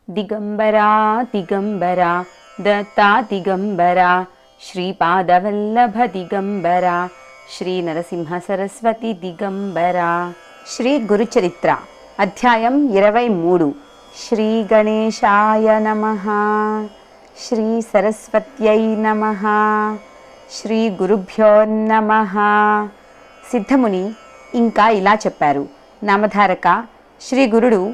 దిగంబరా దిగంబరా దత్తా దిగంబరా శ్రీపాదవల్లభ దిగంబరా శ్రీ నరసింహ సరస్వతి దిగంబరా. శ్రీ గురుచరిత్ర అధ్యాయం 23. శ్రీ గణేశాయ నమః. శ్రీ సరస్వత్యై నమః. శ్రీ గురుభ్యో నమః. సిద్ధముని ఇంకా ఇలా చెప్పారు. నామధారక, శ్రీ గురుడు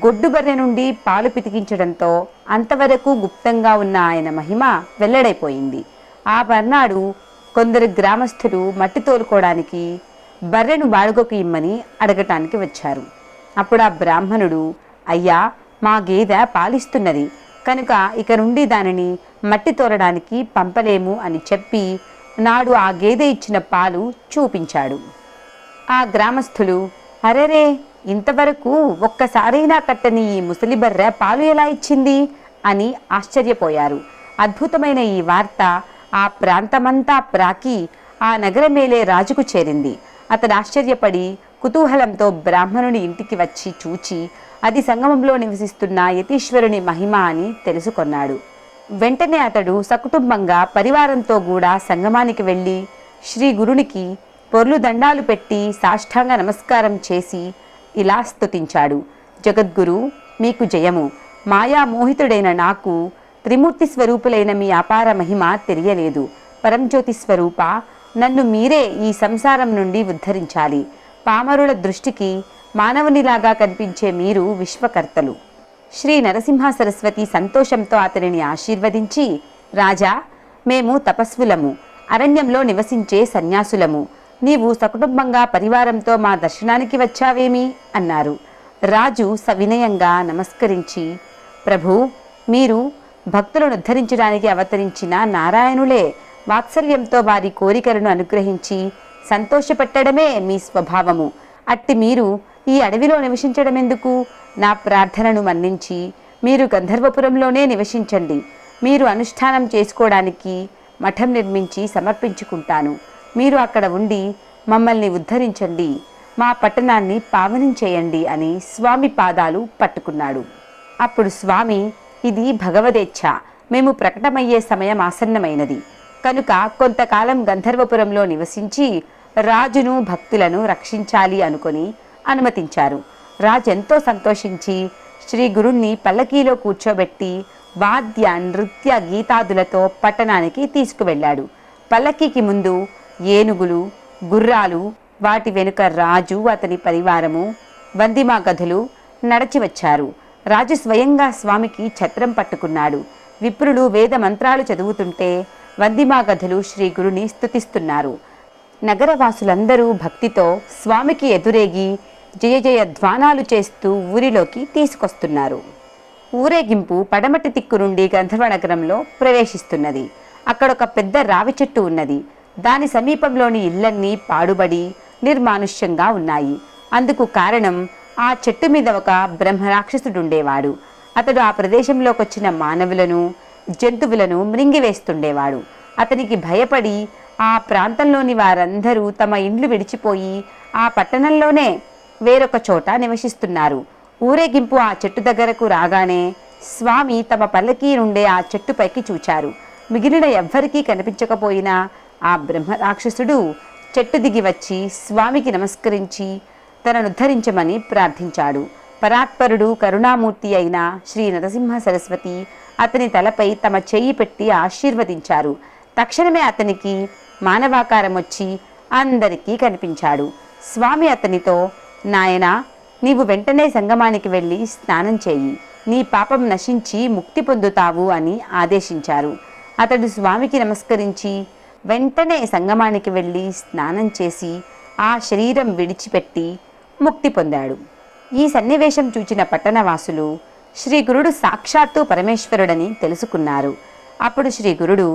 గొడ్డుబర్రె నుండి పాలు పితికించడంతో అంతవరకు గుప్తంగా ఉన్న ఆయన మహిమ వెల్లడైపోయింది. ఆ మర్నాడు కొందరు గ్రామస్తులు మట్టి తోలుకోవడానికి బర్రెను బాడుగకు ఇమ్మని అడగటానికి వచ్చారు. అప్పుడు ఆ బ్రాహ్మణుడు, అయ్యా, మా గేదె పాలిస్తున్నది కనుక ఇక నుండి దానిని మట్టి తోలడానికి పంపలేము అని చెప్పి నాడు ఆ గేదె ఇచ్చిన పాలు చూపించాడు. ఆ గ్రామస్తులు, అరెరే, ఇంతవరకు ఒక్కసారైనా కట్టని ఈ ముసలి బర్రె పాలు ఎలా ఇచ్చింది అని ఆశ్చర్యపోయారు. అద్భుతమైన ఈ వార్త ఆ ప్రాంతమంతా ప్రాకి ఆ నగరమేలే రాజుకు చేరింది. అతడు ఆశ్చర్యపడి కుతూహలంతో బ్రాహ్మణుని ఇంటికి వచ్చి చూచి అది సంగమంలో నివసిస్తున్న యతీశ్వరుని మహిమ అని తెలుసుకొన్నాడు. వెంటనే అతడు సకుటుంబంగా పరివారంతో కూడా సంగమానికి వెళ్ళి శ్రీ గురునికి పొర్లు దండాలు పెట్టి సాష్టాంగ నమస్కారం చేసి ఇలా స్తుతించాడు. జగద్గురు, మీకు జయము. మాయామోహితుడైన నాకు త్రిమూర్తి స్వరూపులైన మీ అపార మహిమ తెలియలేదు. పరంజ్యోతి స్వరూప, నన్ను మీరే ఈ సంసారం నుండి ఉద్ధరించాలి. పామరుల దృష్టికి మానవునిలాగా కనిపించే మీరు విశ్వకర్తలు. శ్రీ నరసింహ సరస్వతి సంతోషంతో అతనిని ఆశీర్వదించి, రాజా, మేము తపస్వులము, అరణ్యంలో నివసించే సన్యాసులము. నీవు సకుటుంబంగా పరివారంతో మా దర్శనానికి వచ్చావేమి అన్నారు. రాజు సవినయంగా నమస్కరించి, ప్రభు, మీరు భక్తులను ఉద్ధరించడానికి అవతరించిన నారాయణులే. వాత్సల్యంతో వారి కోరికలను అనుగ్రహించి సంతోషపెట్టడమే మీ స్వభావము. అట్టి మీరు ఈ అడవిలో నివసించడం ఎందుకు? నా ప్రార్థనను మన్నించి మీరు గంధర్వపురంలోనే నివసించండి. మీరు అనుష్ఠానం చేసుకోవడానికి మఠం నిర్మించి సమర్పించుకుంటాను. మీరు అక్కడ ఉండి మమ్మల్ని ఉద్ధరించండి, మా పట్టణాన్ని పావనం చేయండి అని స్వామి పాదాలు పట్టుకున్నాడు. అప్పుడు స్వామి, ఇది భగవదేచ్ఛ. మేము ప్రకటమయ్యే సమయం ఆసన్నమైనది కనుక కొంతకాలం గంధర్వపురంలో నివసించి రాజును భక్తులను రక్షించాలి అనుకొని అనుమతించారు. రాజెంతో సంతోషించి శ్రీ గురుణ్ణి పల్లకీలో కూర్చోబెట్టి వాద్య నృత్య గీతాదులతో పట్టణానికి తీసుకువెళ్ళాడు. పల్లకీకి ముందు ఏనుగులు, గుర్రాలు, వాటి వెనుక రాజు, అతని పరివారము, వందిమా గధులు నడచి వచ్చారు. రాజు స్వయంగా స్వామికి ఛత్రం పట్టుకున్నాడు. విప్రులు వేద మంత్రాలు చదువుతుంటే వందిమా గధులు శ్రీ గురుని స్తుతిస్తున్నారు. నగరవాసులందరూ భక్తితో స్వామికి ఎదురేగి జయ జయ ధ్వానాలు చేస్తూ ఊరిలోకి తీసుకొస్తున్నారు. ఊరేగింపు పడమటి దిక్కు నుండి గంధర్వ నగరంలో ప్రవేశిస్తున్నది. అక్కడొక పెద్ద రావి చెట్టు ఉన్నది. దాని సమీపంలోని ఇళ్లన్నీ పాడుబడి నిర్మానుష్యంగా ఉన్నాయి. అందుకు కారణం ఆ చెట్టు మీద ఒక బ్రహ్మరాక్షసుడుండేవాడు. అతడు ఆ ప్రదేశంలోకి వచ్చిన మానవులను, జంతువులను మృంగివేస్తుండేవాడు. అతనికి భయపడి ఆ ప్రాంతంలోని వారందరూ తమ ఇండ్లు విడిచిపోయి ఆ పట్టణంలోనే వేరొక చోట నివసిస్తున్నారు. ఊరేగింపు ఆ చెట్టు దగ్గరకు రాగానే స్వామి తమ పల్లకీ నుండే ఆ చెట్టుపైకి చూచారు. మిగిలిన ఎవ్వరికీ కనిపించకపోయినా ఆ బ్రహ్మరాక్షసుడు చెట్టు దిగి వచ్చి స్వామికి నమస్కరించి తనను ఉద్ధరించమని ప్రార్థించాడు. పరాత్పరుడు, కరుణామూర్తి అయిన శ్రీ నరసింహ సరస్వతి అతని తలపై తమ చెయ్యి పెట్టి ఆశీర్వదించారు. తక్షణమే అతనికి మానవాకారం వచ్చి అందరికీ కనిపించాడు. స్వామి అతనితో, నాయనా, నీవు వెంటనే సంగమానికి వెళ్ళి స్నానం చేయి, నీ పాపం నశించి ముక్తి పొందుతావు అని ఆదేశించారు. అతడు స్వామికి నమస్కరించి వెంటనే సంగమానికి వెళ్ళి స్నానం చేసి ఆ శరీరం విడిచిపెట్టి ముక్తి పొందాడు. ఈ సన్నివేశం చూచిన పట్టణవాసులు శ్రీ గురుడు సాక్షాత్తు పరమేశ్వరుడని తెలుసుకున్నారు. అప్పుడు శ్రీ గురుడు,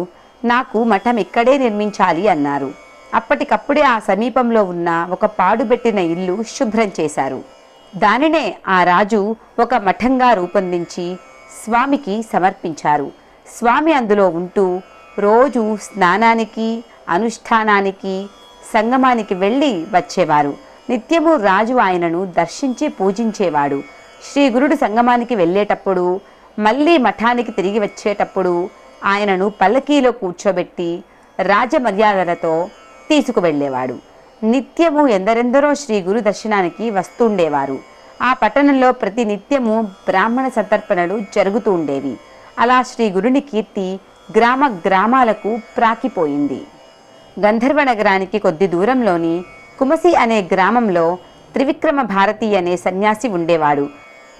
నాకు మఠం ఇక్కడే నిర్మించాలి అన్నారు. అప్పటికప్పుడే ఆ సమీపంలో ఉన్న ఒక పాడుబెట్టిన ఇల్లు శుభ్రం చేశారు. దానినే ఆ రాజు ఒక మఠంగా రూపొందించి స్వామికి సమర్పించారు. స్వామి అందులో ఉంటూ రోజు స్నానానికి, అనుష్ఠానానికి, సంగమానికి వెళ్ళి వచ్చేవారు. నిత్యము రాజు ఆయనను దర్శించి పూజించేవాడు. శ్రీ గురుడు సంగమానికి వెళ్ళేటప్పుడు మళ్ళీ మఠానికి తిరిగి వచ్చేటప్పుడు ఆయనను పల్లకీలో కూర్చోబెట్టి రాజమర్యాదలతో తీసుకువెళ్ళేవాడు. నిత్యము ఎందరెందరో శ్రీ గురు దర్శనానికి వస్తుండేవారు. ఆ పట్టణంలో ప్రతి నిత్యము బ్రాహ్మణ సంతర్పణలు జరుగుతూ ఉండేవి. అలా శ్రీ గురుని కీర్తి గ్రామ గ్రామాలకు ప్రాకిపోయింది. గంధర్వ నగరానికి కొద్ది దూరంలోని కుమసి అనే గ్రామంలో త్రివిక్రమ భారతి అనే సన్యాసి ఉండేవాడు.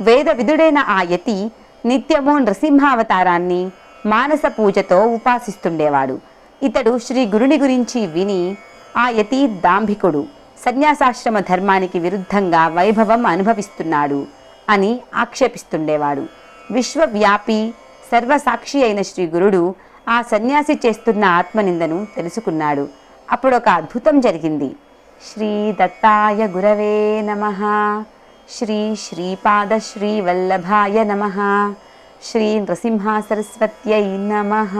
వేద విధుడైన ఆ యతి నిత్యము నృసింహావతారాన్ని మానస పూజతో ఉపాసిస్తుండేవాడు. ఇతడు శ్రీ గురుని గురించి విని ఆ యతి దాంభికుడు, సన్యాసాశ్రమ ధర్మానికి విరుద్ధంగా వైభవం అనుభవిస్తున్నాడు అని ఆక్షేపిస్తుండేవాడు. విశ్వవ్యాపి సర్వసాక్షి అయిన శ్రీ గురుడు ఆ సన్యాసి చేస్తున్న ఆత్మనిందను తెలుసుకున్నాడు. అప్పుడొక అద్భుతం జరిగింది. శ్రీ దత్తాయ గురవే నమః. శ్రీ శ్రీపాద శ్రీ వల్లభాయ నమః. శ్రీ నృసింహ సరస్వత్యై నమః.